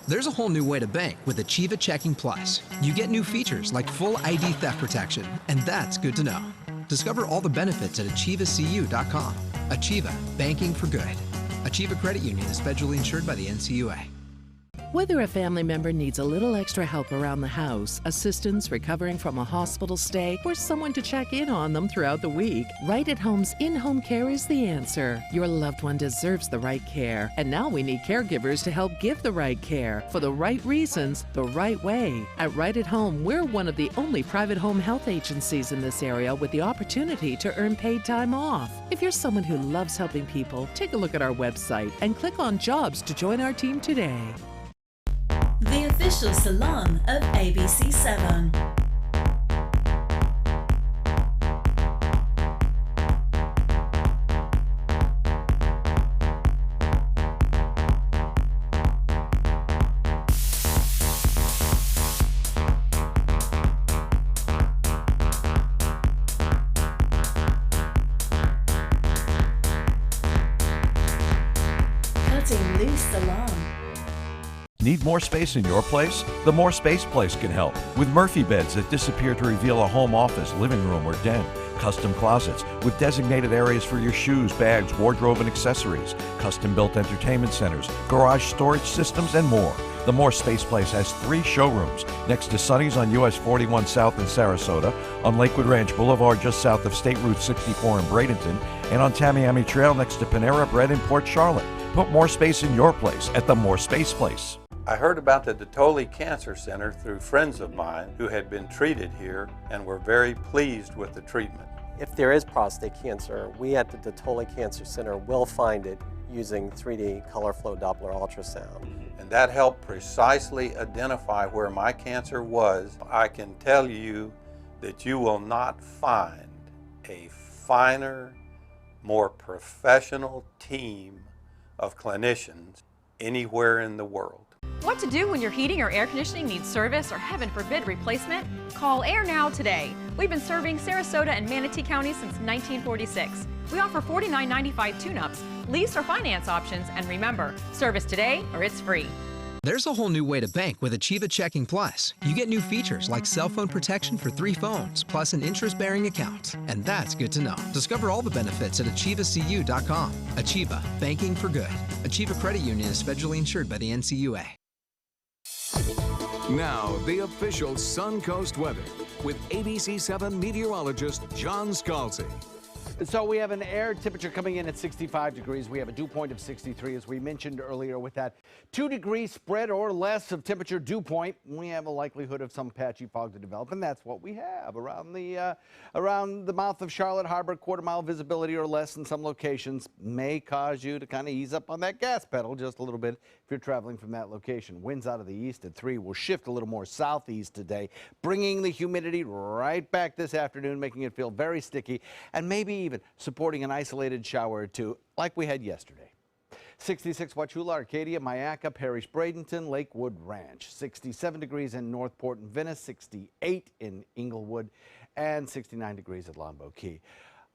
There's a whole new way to bank with Achieva Checking Plus. You get new features like full ID theft protection, and that's good to know. Discover all the benefits at AchievaCU.com. Achieva, banking for good. Achieva Credit Union is federally insured by the NCUA. Whether a family member needs a little extra help around the house, assistance recovering from a hospital stay, or someone to check in on them throughout the week, Right at Home's in-home care is the answer. Your loved one deserves the right care, and now we need caregivers to help give the right care for the right reasons, the right way. At Right at Home, we're one of the only private home health agencies in this area with the opportunity to earn paid time off. If you're someone who loves helping people, take a look at our website and click on Jobs to join our team today. The official salon of ABC7. Cutting Loose Salon. Need more space in your place? The More Space Place can help with Murphy beds that disappear to reveal a home office, living room, or den. Custom closets with designated areas for your shoes, bags, wardrobe, and accessories. Custom-built entertainment centers, garage storage systems, and more. The More Space Place has 3 showrooms next to Sonny's on US 41 South in Sarasota, on Lakewood Ranch Boulevard just south of State Route 64 in Bradenton, and on Tamiami Trail next to Panera Bread in Port Charlotte. Put more space in your place at the More Space Place. I heard about the Dotoli Cancer Center through friends of mine who had been treated here and were very pleased with the treatment. If there is prostate cancer, we at the Dotoli Cancer Center will find it using 3D color flow Doppler ultrasound. And that helped precisely identify where my cancer was. I can tell you that you will not find a finer, more professional team of clinicians anywhere in the world. What to do when your heating or air conditioning needs service or, heaven forbid, replacement? Call Air Now today. We've been serving Sarasota and Manatee County since 1946. We offer $49.95 tune-ups, lease or finance options, and remember, service today or it's free. There's a whole new way to bank with Achieva Checking Plus. You get new features like cell phone protection for 3 phones, plus an interest-bearing account. And that's good to know. Discover all the benefits at AchievaCU.com. Achieva, banking for good. Achieva Credit Union is federally insured by the NCUA. Now, the official Suncoast weather with ABC7 meteorologist John Scalzi. So we have an air temperature coming in at 65 degrees. We have a dew point of 63, as we mentioned earlier, with that 2-degree spread or less of temperature dew point. We have a likelihood of some patchy fog to develop, and that's what we have around the mouth of Charlotte Harbor. Quarter-mile visibility or less in some locations may cause you to kind of ease up on that gas pedal just a little bit if you're traveling from that location. Winds out of the east at 3 will shift a little more southeast today, bringing the humidity right back this afternoon, making it feel very sticky, and maybe even supporting an isolated shower or two like we had yesterday. 66 Wauchula, Arcadia, Mayaca, Parish, Bradenton, Lakewood Ranch. 67 degrees in Northport and Venice, 68 in Inglewood, and 69 degrees at Longboat Key.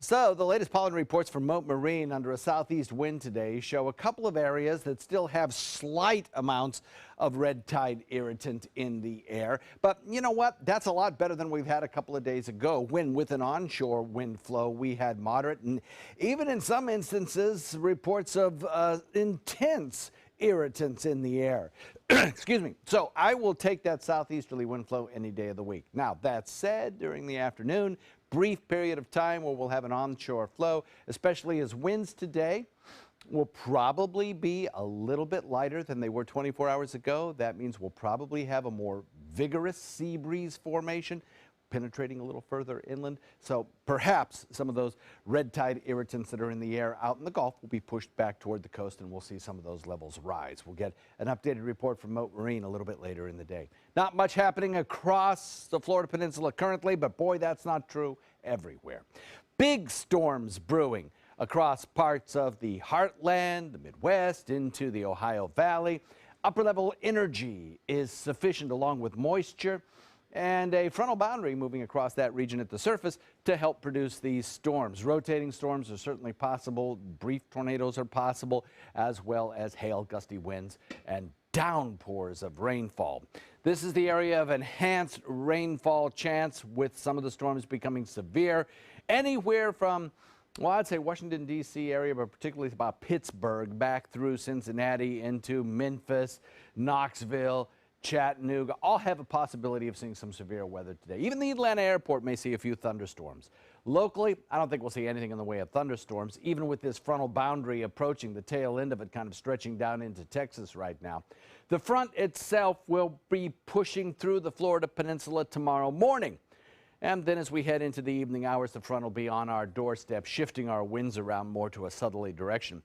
So the latest pollen reports from Moat Marine under a southeast wind today show a couple of areas that still have slight amounts of red tide irritant in the air. But you know what? That's a lot better than we've had a couple of days ago when with an onshore wind flow we had moderate and even in some instances reports of intense irritants in the air. Excuse me. So I will take that southeasterly wind flow any day of the week. Now that said, during the afternoon, brief period of time where we'll have an onshore flow, especially as winds today will probably be a little bit lighter than they were 24 hours ago. That means we'll probably have a more vigorous sea breeze formation penetrating a little further inland. So perhaps some of those red tide irritants that are in the air out in the Gulf will be pushed back toward the coast, and we'll see some of those levels rise. We'll get an updated report from Moat Marine a little bit later in the day. Not much happening across the Florida Peninsula currently, but boy, that's not true everywhere. Big storms brewing across parts of the heartland, the Midwest, into the Ohio Valley. Upper level energy is sufficient along with moisture and a frontal boundary moving across that region at the surface to help produce these storms. Rotating storms are certainly possible. Brief tornadoes are possible, as well as hail, gusty winds, and downpours of rainfall. This is the area of enhanced rainfall chance, with some of the storms becoming severe, anywhere from Well, I'd say Washington, D.C. area, but particularly about Pittsburgh, back through Cincinnati into Memphis, Knoxville, Chattanooga, all have a possibility of seeing some severe weather today. Even the Atlanta airport may see a few thunderstorms. Locally, I don't think we'll see anything in the way of thunderstorms, even with this frontal boundary approaching, the tail end of it kind of stretching down into Texas right now. The front itself will be pushing through the Florida Peninsula tomorrow morning. And then as we head into the evening hours, the front will be on our doorstep, shifting our winds around more to a southerly direction.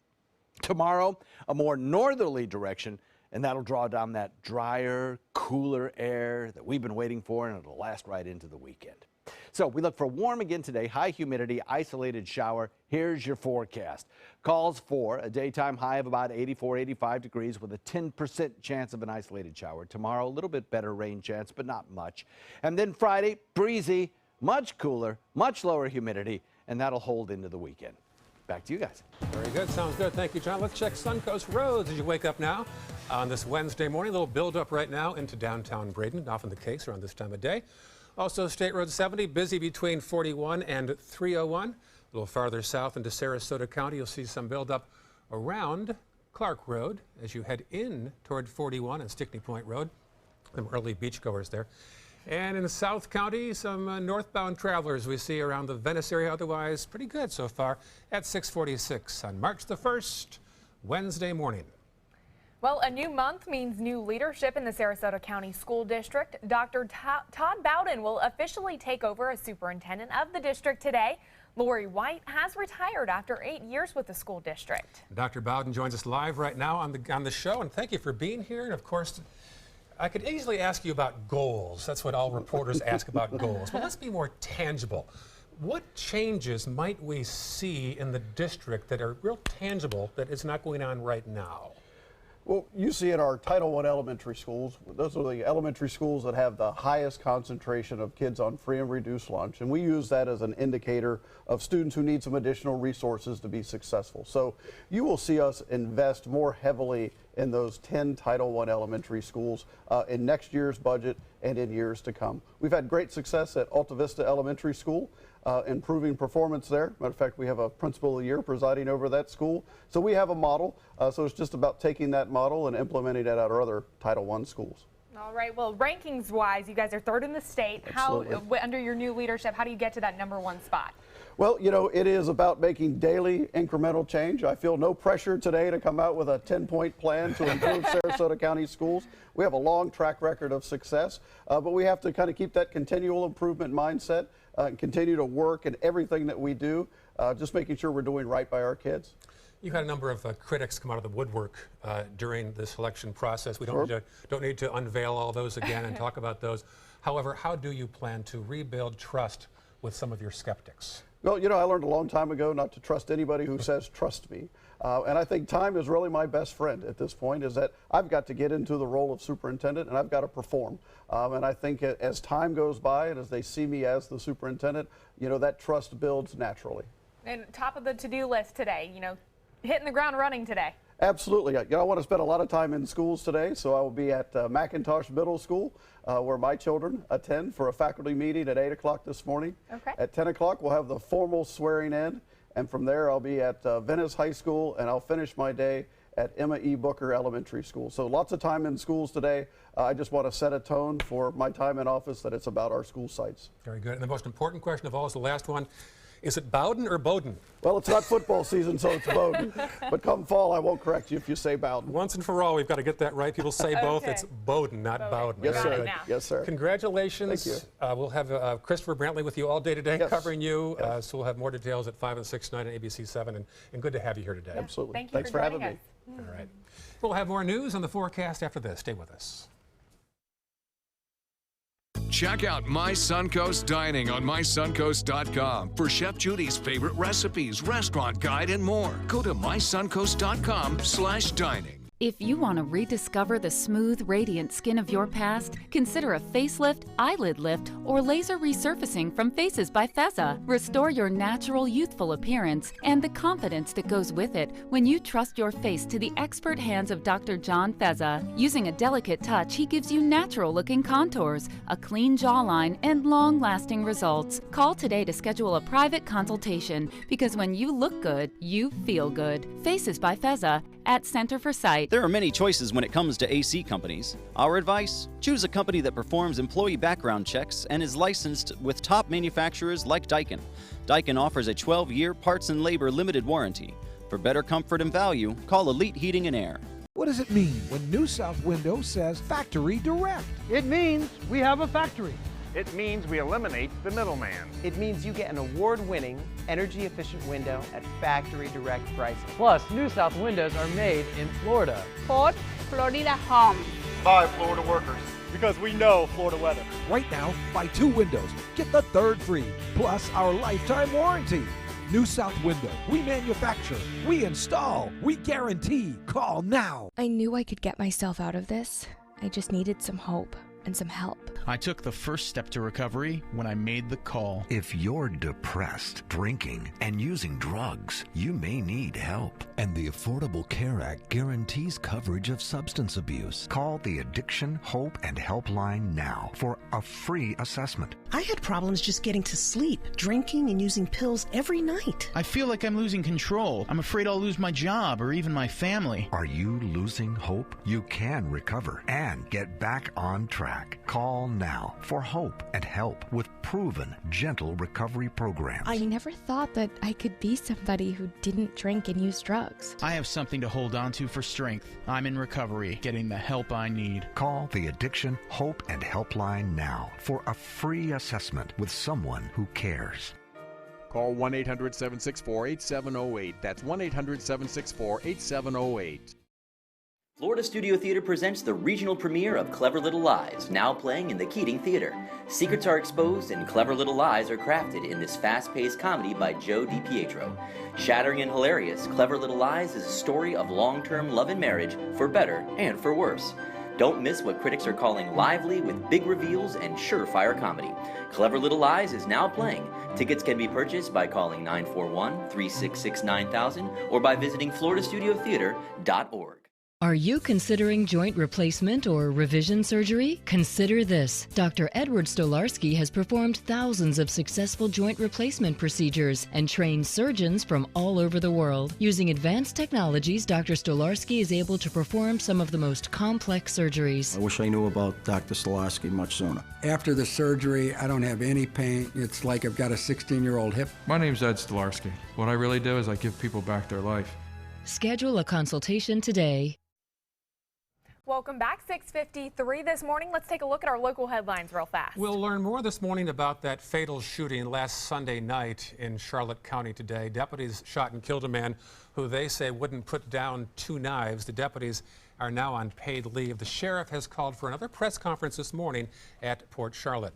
Tomorrow, a more northerly direction, and that'll draw down that drier, cooler air that we've been waiting for, and it'll last right into the weekend. So we look for warm again today, high humidity, isolated shower. Here's your forecast. Calls for a daytime high of about 84, 85 degrees with a 10% chance of an isolated shower. Tomorrow, a little bit better rain chance, but not much. And then Friday, breezy, much cooler, much lower humidity, and that'll hold into the weekend. Back to you guys. Very good. Sounds good. Thank you, John. Let's check Suncoast roads as you wake up now on this Wednesday morning. A little build-up right now into downtown Braden, often the case around this time of day. Also, State Road 70, busy between 41 and 301. A little farther south into Sarasota County, you'll see some build-up around Clark Road as you head in toward 41 and Stickney Point Road. Some early beachgoers there. And in South County, some northbound travelers we see around the Venice area. Otherwise, pretty good so far at 646 on March the 1st, Wednesday morning. Well, a new month means new leadership in the Sarasota County School District. Dr. Todd Bowden will officially take over as superintendent of the district today. Lori White has retired after 8 years with the school district. Dr. Bowden joins us live right now on the show, and thank you for being here. And of course, I could easily ask you about goals. That's what all reporters ask about goals. But let's be more tangible. What changes might we see in the district that are real tangible that is not going on right now? Well, you see in our Title I elementary schools, those are the elementary schools that have the highest concentration of kids on free and reduced lunch. And we use that as an indicator of students who need some additional resources to be successful. So you will see us invest more heavily in those 10 Title I elementary schools in next year's budget and in years to come. We've had great success at Alta Vista Elementary School. Improving performance there. Matter of fact, we have a principal of the year presiding over that school. So we have a model. So it's just about taking that model and implementing it at our other Title I schools. All right. Well, rankings-wise, you guys are third in the state. Absolutely. How, under your new leadership, how do you get to that #1 spot? Well, you know, it is about making daily incremental change. I feel no pressure today to come out with a 10-point plan to improve Sarasota County schools. We have a long track record of success, but we have to kind of keep that continual improvement mindset and continue to work in everything that we do, just making sure we're doing right by our kids. You've had a number of critics come out of the woodwork during the selection process. We don't need to unveil all those again and talk about those. However, how do you plan to rebuild trust with some of your skeptics? Well, you know, I learned a long time ago not to trust anybody who says trust me. And I think time is really my best friend at this point, is that I've got to get into the role of superintendent and I've got to perform. And I think as time goes by and as they see me as the superintendent, you know, that trust builds naturally. And top of the to-do list today, you know, hitting the ground running today. Absolutely. You know, I want to spend a lot of time in schools today, so I will be at McIntosh Middle School, where my children attend for a faculty meeting at 8 o'clock this morning. Okay. At 10 o'clock, we'll have the formal swearing in, and from there, I'll be at Venice High School, and I'll finish my day at Emma E. Booker Elementary School. So lots of time in schools today. I just want to set a tone for my time in office that it's about our school sites. Very good. And the most important question of all is the last one. Is it Bowden or Bowden? Well, it's not football season, so it's Bowden. But come fall, I won't correct you if you say Bowden. Once and for all, we've got to get that right. People say both. Okay. It's Bowden, not Bowden. Yes, sir. Yes, sir. Congratulations. Thank you. We'll have Christopher Brantley with you all day today, Yes. covering you. Yes. So we'll have more details at 5 and 6 tonight on ABC 7. And good to have you here today. Absolutely. Thank you Thanks for having me. All right. We'll have more news on the forecast after this. Stay with us. Check out My Suncoast Dining on mysuncoast.com for Chef Judy's favorite recipes, restaurant guide, and more. Go to mysuncoast.com/dining. If you want to rediscover the smooth, radiant skin of your past, consider a facelift, eyelid lift, or laser resurfacing from Faces by Feza. Restore your natural, youthful appearance and the confidence that goes with it when you trust your face to the expert hands of Dr. John Feza. Using a delicate touch, he gives you natural-looking contours, a clean jawline, and long-lasting results. Call today to schedule a private consultation, because when you look good, you feel good. Faces by Feza at Center for Sight. There are many choices when it comes to AC companies. Our advice? Choose a company that performs employee background checks and is licensed with top manufacturers like Daikin. Daikin offers a 12-year parts and labor limited warranty. For better comfort and value, call Elite Heating and Air. What does it mean when New South Windows says Factory Direct? It means we have a factory. It means we eliminate the middleman. It means you get an award-winning, energy-efficient window at factory direct pricing. Plus, New South windows are made in Florida. For Florida home. By Florida workers. Because we know Florida weather. Right now, buy 2 windows, get the 3rd free, plus our lifetime warranty. New South Window. We manufacture, we install, we guarantee. Call now. I knew I could get myself out of this. I just needed some hope and some help. I took the first step to recovery when I made the call. If you're depressed, drinking, and using drugs, you may need help. And the Affordable Care Act guarantees coverage of substance abuse. Call the Addiction, Hope, and Helpline now for a free assessment. I had problems just getting to sleep, drinking and using pills every night. I feel like I'm losing control. I'm afraid I'll lose my job or even my family. Are you losing hope? You can recover and get back on track. Call now for hope and help with proven, gentle recovery programs. I never thought that I could be somebody who didn't drink and use drugs. I have something to hold on to for strength. I'm in recovery, getting the help I need. Call the Addiction, Hope, and Helpline now for a free assessment with someone who cares. Call 1-800-764-8708. That's 1-800-764-8708. Florida Studio Theater presents the regional premiere of Clever Little Lies, now playing in the Keating Theater. Secrets are exposed and clever little lies are crafted in this fast-paced comedy by Joe DiPietro. Shattering and hilarious, Clever Little Lies is a story of long-term love and marriage, for better and for worse. Don't miss what critics are calling lively with big reveals and surefire comedy. Clever Little Lies is now playing. Tickets can be purchased by calling 941-366-9000 or by visiting floridastudiotheater.org. Are you considering joint replacement or revision surgery? Consider this. Dr. Edward Stolarski has performed thousands of successful joint replacement procedures and trained surgeons from all over the world. Using advanced technologies, Dr. Stolarski is able to perform some of the most complex surgeries. I wish I knew about Dr. Stolarski much sooner. After the surgery, I don't have any pain. It's like I've got a 16-year-old hip. My name's Ed Stolarski. What I really do is I give people back their life. Schedule a consultation today. Welcome back, 6:53 this morning. Let's take a look at our local headlines real fast. We'll learn more this morning about that fatal shooting last Sunday night in Charlotte County today. Deputies shot and killed a man who they say wouldn't put down 2 knives. The deputies are now on paid leave. The sheriff has called for another press conference this morning at Port Charlotte.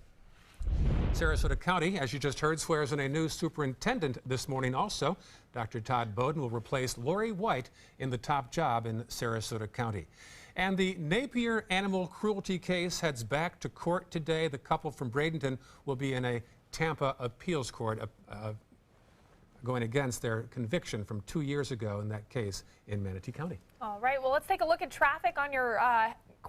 Sarasota County, as you just heard, swears in a new superintendent this morning also. Dr. Todd Bowden will replace Lori White in the top job in Sarasota County. And the Napier animal cruelty case heads back to court today. The couple from Bradenton will be in a Tampa appeals court going against their conviction from 2 years ago in that case in Manatee County. All right, well, let's take a look at traffic on your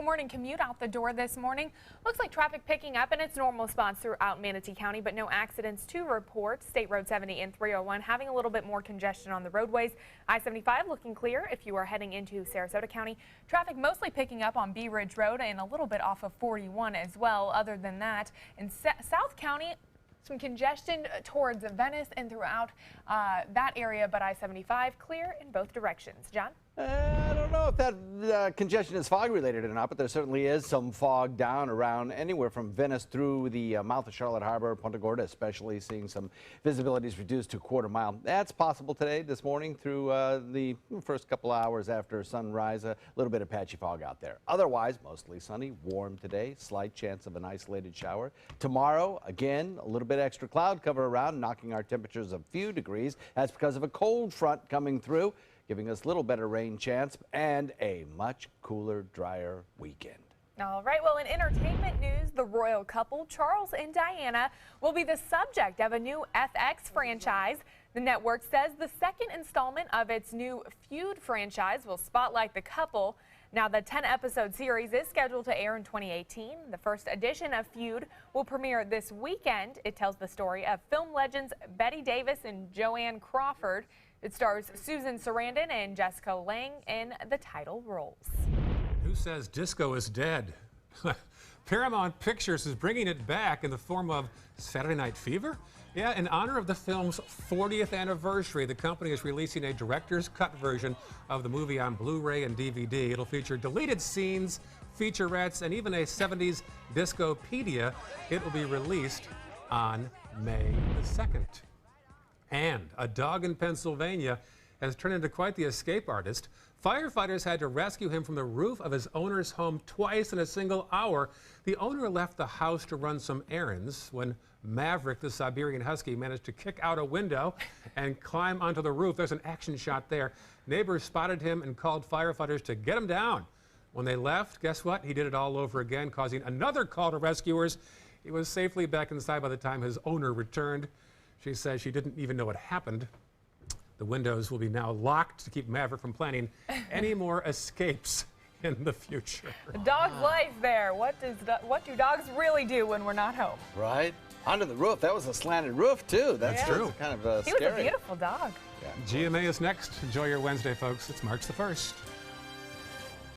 morning commute out the door this morning. Looks like traffic picking up in its normal spots throughout Manatee County, but no accidents to report. State Road 70 and 301 having a little bit more congestion on the roadways. I-75 looking clear if you are heading into Sarasota County. Traffic mostly picking up on Bee Ridge Road and a little bit off of 41 as well. Other than that, in South County, some congestion towards Venice and throughout that area, but I-75 clear in both directions. John? I don't know if that congestion is fog related or not, but there certainly is some fog down around anywhere from Venice through the mouth of Charlotte Harbor, Punta Gorda, especially seeing some visibilities reduced to a quarter mile. That's possible today, this morning, through the first couple hours after sunrise. A little bit of patchy fog out there. Otherwise, mostly sunny, warm today, slight chance of an isolated shower. Tomorrow, again, a little bit extra cloud cover around, knocking our temperatures a few degrees. That's because of a cold front coming through. giving us a little better rain chance and a much cooler, drier weekend. All right, well, in entertainment news, the royal couple, Charles and Diana, will be the subject of a new FX franchise. The network says the second installment of its new Feud franchise will spotlight the couple. Now, the 10-episode series is scheduled to air in 2018. The first edition of Feud will premiere this weekend. It tells the story of film legends Betty Davis and Joanne Crawford. It stars Susan Sarandon and Jessica Lange in the title roles. Who says disco is dead? Paramount Pictures is bringing it back in the form of Saturday Night Fever. Yeah, in honor of the film's 40th anniversary, the company is releasing a director's cut version of the movie on Blu-ray and DVD. It'll feature deleted scenes, featurettes, and even a 70s discopedia. It will be released on May the 2nd. And a dog in Pennsylvania has turned into quite the escape artist. Firefighters had to rescue him from the roof of his owner's home twice in a single hour. The owner left the house to run some errands when Maverick, the Siberian Husky, managed to kick out a window and climb onto the roof. There's an action shot there. Neighbors spotted him and called firefighters to get him down. When they left, guess what? He did it all over again, causing another call to rescuers. He was safely back inside by the time his owner returned. She says she didn't even know what happened. The windows will be now locked to keep Maverick from planning any more escapes in the future. The dog's life there. What do dogs really do when we're not home? Right? Onto the roof. That was a slanted roof, too. That's true. Kind of He scary. was a beautiful dog. Yeah. GMA is next. Enjoy your Wednesday, folks. It's March the 1st.